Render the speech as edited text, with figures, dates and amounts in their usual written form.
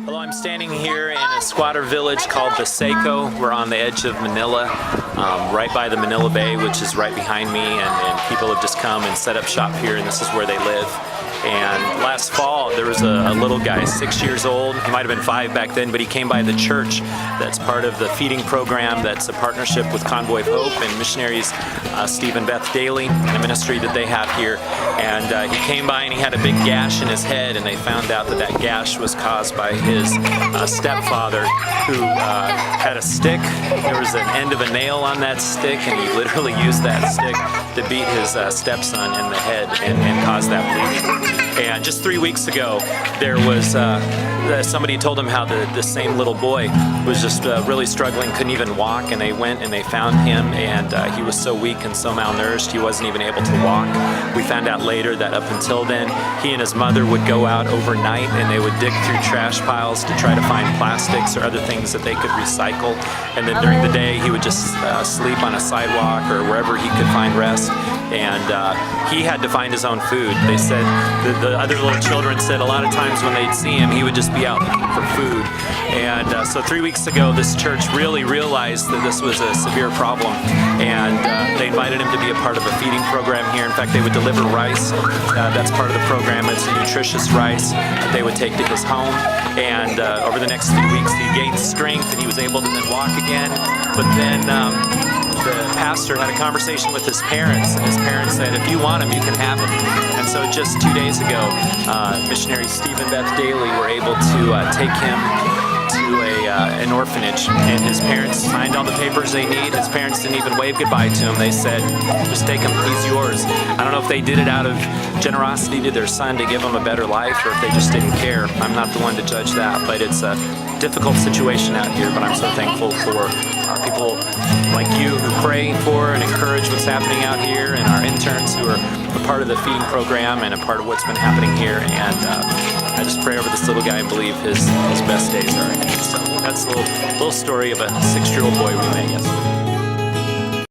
Hello, I'm standing here in a squatter village called Baseco. We're on the edge of Manila, right by the Manila Bay, which is right behind me, and people have just come and set up shop here, and this is where they live. And last fall, there was a little guy, 6 years old. He might have been 5 back then, but he came by the church that's part of the feeding program that's a partnership with Convoy of Hope and missionaries Steve and Beth Daly and a ministry that they have here. And he came by and he had a big gash in his head, and they found out that that gash was caused by his stepfather, who had a stick. There was an end of a nail on that stick, and he literally used that stick to beat his stepson in the head and cause that bleeding. And just 3 weeks ago, there was somebody told him how the same little boy was just really struggling, couldn't even walk, and they went and they found him, and he was so weak and so malnourished he wasn't even able to walk. We found out later that up until then, he and his mother would go out overnight and they would dig through trash piles to try to find plastics or other things that they could recycle. And then during the day, he would just sleep on a sidewalk or wherever he could find rest. And he had to find his own food. They said, the other little children said a lot of times when they'd see him, he would just be out looking for food. And so 3 weeks ago, this church really realized that this was a severe problem, and they invited him to be a part of a feeding program here. In fact, they would deliver rice. That's part of the program. It's a nutritious rice that they would take to his home. And over the next few weeks, he gained strength and he was able to then walk again. But then the pastor had a conversation with his parents, and his parents said, if you want him, you can have him. And so just 2 days ago, missionary Steve and Beth Daly were able to take him to an orphanage, and his parents signed all the papers they need. His parents didn't even wave goodbye to him. They said, just take him, he's yours. I don't know if they did it out of generosity to their son to give him a better life, or if they just didn't care. I'm not the one to judge that, but it's a difficult situation out here, but I'm so thankful for people like you who pray for and encourage what's happening out here, and our interns who are a part of the feeding program and a part of what's been happening here. And I just pray over this little guy and believe his best days are ahead. So that's a little story of a 6-year-old boy we met yesterday.